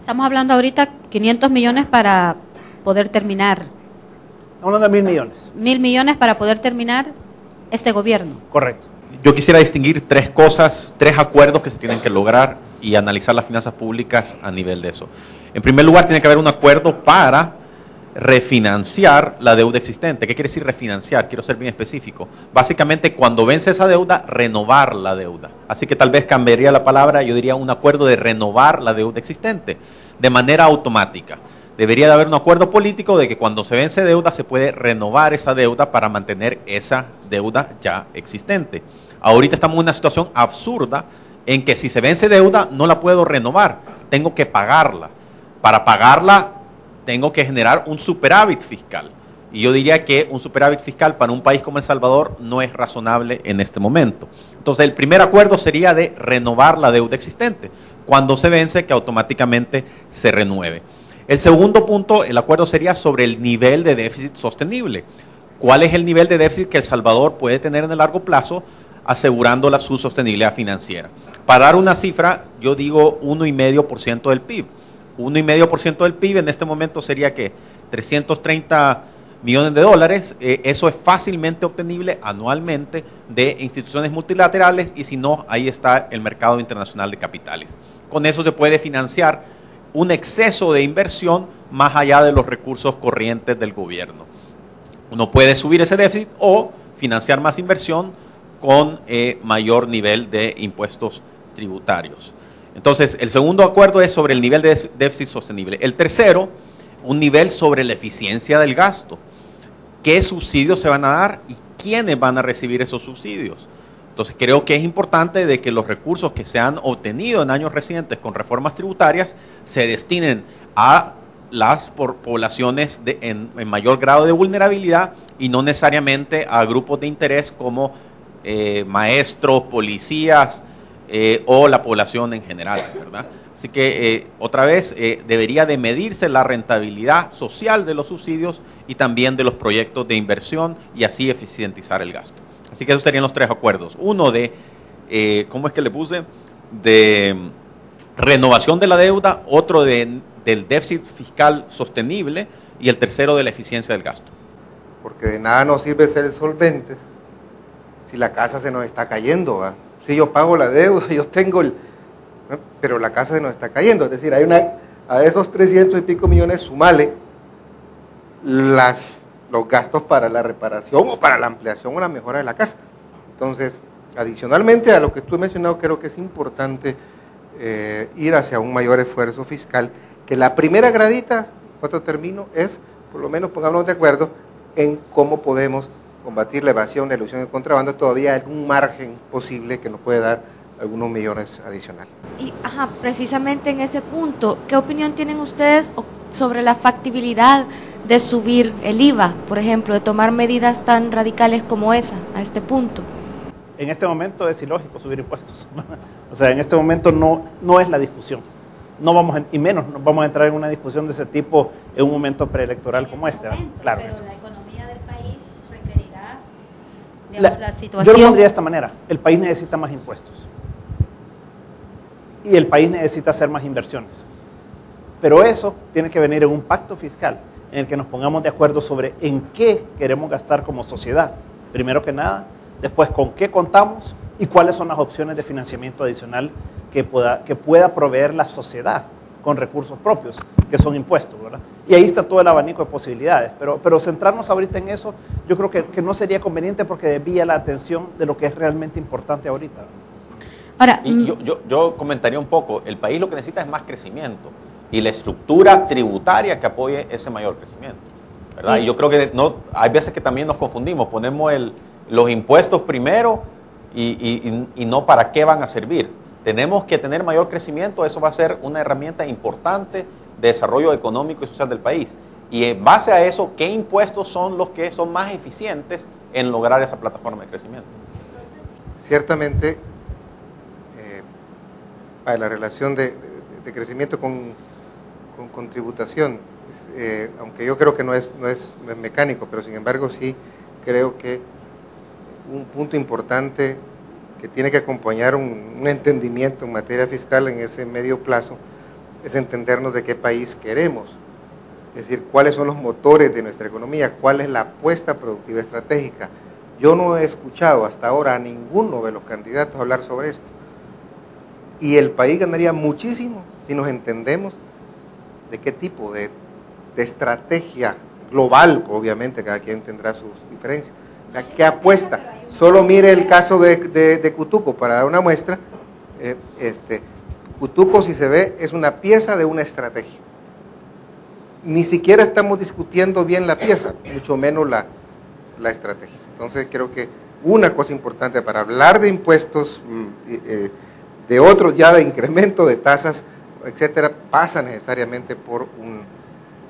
Estamos hablando ahorita 500 millones para poder terminar. Estamos hablando de 1.000 millones. 1.000 millones para poder terminar este gobierno. Correcto. Yo quisiera distinguir tres cosas, tres acuerdos que se tienen que lograr y analizar las finanzas públicas a nivel de eso. En primer lugar, tiene que haber un acuerdo para refinanciar la deuda existente. ¿Qué quiere decir refinanciar? Quiero ser bien específico. Básicamente, cuando vence esa deuda, renovar la deuda. Así que tal vez cambiaría la palabra, yo diría un acuerdo de renovar la deuda existente de manera automática. Debería de haber un acuerdo político de que cuando se vence deuda se puede renovar esa deuda para mantener esa deuda ya existente. Ahorita estamos en una situación absurda en que si se vence deuda no la puedo renovar, tengo que pagarla. Para pagarla tengo que generar un superávit fiscal. Y yo diría que un superávit fiscal para un país como El Salvador no es razonable en este momento. Entonces el primer acuerdo sería de renovar la deuda existente. Cuando se vence, que automáticamente se renueve. El segundo punto, el acuerdo sería sobre el nivel de déficit sostenible. ¿Cuál es el nivel de déficit que El Salvador puede tener en el largo plazo, asegurando su sostenibilidad financiera? Para dar una cifra, yo digo 1,5% del PIB. 1,5% del PIB en este momento sería que 330 millones de dólares. Eso es fácilmente obtenible anualmente de instituciones multilaterales y si no, ahí está el mercado internacional de capitales. Con eso se puede financiar un exceso de inversión más allá de los recursos corrientes del gobierno. Uno puede subir ese déficit o financiar más inversión con mayor nivel de impuestos tributarios. Entonces, el segundo acuerdo es sobre el nivel de déficit sostenible. El tercero, un nivel sobre la eficiencia del gasto. ¿Qué subsidios se van a dar y quiénes van a recibir esos subsidios? Entonces, creo que es importante de que los recursos que se han obtenido en años recientes con reformas tributarias se destinen a las poblaciones en mayor grado de vulnerabilidad y no necesariamente a grupos de interés como maestros, policías o la población en general, ¿verdad? Así que, otra vez, debería de medirse la rentabilidad social de los subsidios y también de los proyectos de inversión y así eficientizar el gasto. Así que esos serían los tres acuerdos. Uno de, ¿cómo es que le puse? De renovación de la deuda, otro del déficit fiscal sostenible y el tercero de la eficiencia del gasto. Porque de nada nos sirve ser solventes si la casa se nos está cayendo, ¿va? Si yo pago la deuda, yo tengo pero la casa se nos está cayendo. Es decir, a esos 300 y pico millones sumale los gastos para la reparación o para la ampliación o la mejora de la casa. Entonces, adicionalmente a lo que tú has mencionado, creo que es importante ir hacia un mayor esfuerzo fiscal, que la primera gradita, cuando termino, es, por lo menos pongámonos de acuerdo en cómo podemos combatir la evasión, la ilusión y el contrabando. Todavía hay un margen posible que nos puede dar algunos millones adicionales. Y precisamente en ese punto, ¿qué opinión tienen ustedes sobre la factibilidad de subir el IVA, por ejemplo, de tomar medidas tan radicales como esa, a este punto? En este momento es ilógico subir impuestos. O sea, en este momento no es la discusión. No vamos y menos nos vamos a entrar en una discusión de ese tipo en un momento preelectoral como este. Claro. Pero la economía del país requerirá, digamos, la situación. Yo lo pondría de esta manera. El país necesita más impuestos. Y el país necesita hacer más inversiones. Pero eso tiene que venir en un pacto fiscal en el que nos pongamos de acuerdo sobre en qué queremos gastar como sociedad, primero que nada, después con qué contamos y cuáles son las opciones de financiamiento adicional que pueda proveer la sociedad con recursos propios, que son impuestos, ¿verdad? Y ahí está todo el abanico de posibilidades, pero centrarnos ahorita en eso, yo creo que no sería conveniente porque desvía la atención de lo que es realmente importante ahorita. Ahora, y yo comentaría un poco, el país lo que necesita es más crecimiento y la estructura tributaria que apoye ese mayor crecimiento, ¿verdad? Y yo creo que hay veces que también nos confundimos, ponemos los impuestos primero y no para qué van a servir. Tenemos que tener mayor crecimiento, eso va a ser una herramienta importante de desarrollo económico y social del país. Y en base a eso, ¿qué impuestos son los que son más eficientes en lograr esa plataforma de crecimiento? Ciertamente, la relación de crecimiento con tributación, aunque yo creo que no es mecánico, pero sin embargo sí creo que un punto importante que tiene que acompañar un entendimiento en materia fiscal en ese medio plazo es entendernos de qué país queremos, es decir, cuáles son los motores de nuestra economía, cuál es la apuesta productiva estratégica. Yo no he escuchado hasta ahora a ninguno de los candidatos hablar sobre esto. Y el país ganaría muchísimo si nos entendemos de qué tipo de estrategia global, obviamente cada quien tendrá sus diferencias. ¿Qué apuesta? Solo mire el caso de Cutuco, para dar una muestra. Cutuco, si se ve, es una pieza de una estrategia. Ni siquiera estamos discutiendo bien la pieza, mucho menos la estrategia. Entonces creo que una cosa importante para hablar de impuestos, de otros ya de incremento de tasas, etcétera, pasa necesariamente por un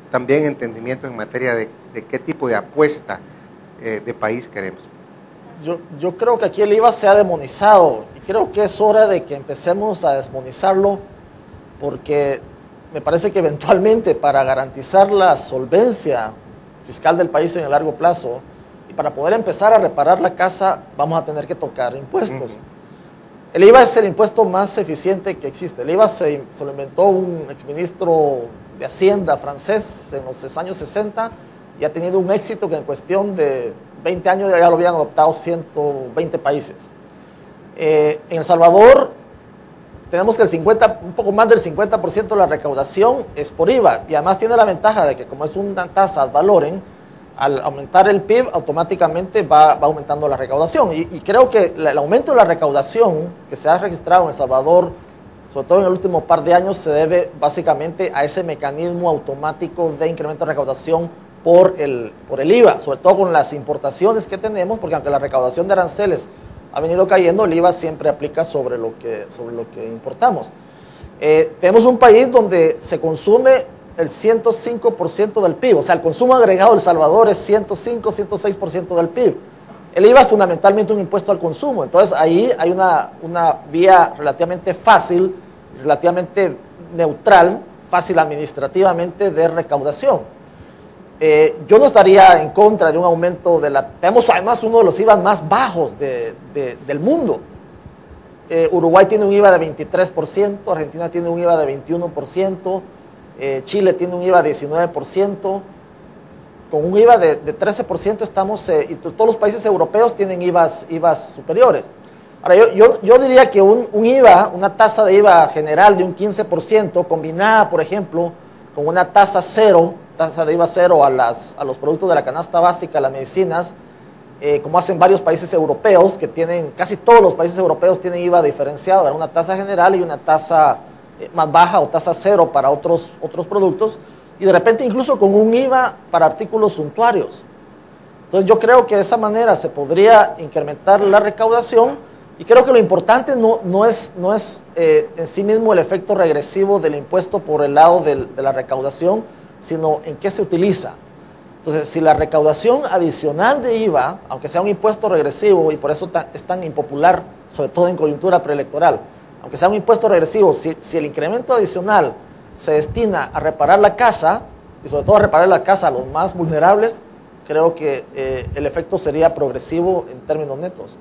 también entendimiento en materia de qué tipo de apuesta de país queremos. Yo creo que aquí el IVA se ha demonizado y creo que es hora de que empecemos a desmonizarlo, porque me parece que eventualmente para garantizar la solvencia fiscal del país en el largo plazo y para poder empezar a reparar la casa vamos a tener que tocar impuestos. El IVA es el impuesto más eficiente que existe. El IVA se lo inventó un exministro de Hacienda francés en los años 60 y ha tenido un éxito que en cuestión de 20 años ya lo habían adoptado 120 países. En El Salvador tenemos que un poco más del 50% de la recaudación es por IVA y además tiene la ventaja de que como es una tasa ad valorem, al aumentar el PIB automáticamente va aumentando la recaudación y creo que el aumento de la recaudación que se ha registrado en El Salvador, sobre todo en el último par de años, se debe básicamente a ese mecanismo automático de incremento de recaudación por el IVA, sobre todo con las importaciones que tenemos, porque aunque la recaudación de aranceles ha venido cayendo, el IVA siempre aplica sobre lo que importamos. Tenemos un país donde se consume el 105% del PIB, o sea, el consumo agregado de El Salvador es 105, 106% del PIB. El IVA es fundamentalmente un impuesto al consumo, entonces ahí hay una vía relativamente fácil, relativamente neutral, fácil administrativamente de recaudación. Yo no estaría en contra de un aumento tenemos además uno de los IVA más bajos del mundo. Uruguay tiene un IVA de 23%, Argentina tiene un IVA de 21%, Chile tiene un IVA de 19%, con un IVA de 13% estamos, y todos los países europeos tienen IVAs superiores. Ahora, yo diría que un IVA, una tasa de IVA general de un 15%, combinada, por ejemplo, con una tasa de IVA cero a los productos de la canasta básica, las medicinas, como hacen varios países europeos, casi todos los países europeos tienen IVA diferenciado, una tasa general y una tasa más baja o tasa cero para otros productos, y de repente incluso con un IVA para artículos suntuarios. Entonces yo creo que de esa manera se podría incrementar la recaudación, y creo que lo importante no es en sí mismo el efecto regresivo del impuesto por el lado de la recaudación, sino en qué se utiliza. Entonces, si la recaudación adicional de IVA, aunque sea un impuesto regresivo, y por eso es tan impopular, sobre todo en coyuntura preelectoral, aunque sea un impuesto regresivo, si el incremento adicional se destina a reparar la casa, y sobre todo a reparar la casa a los más vulnerables, creo que el efecto sería progresivo en términos netos.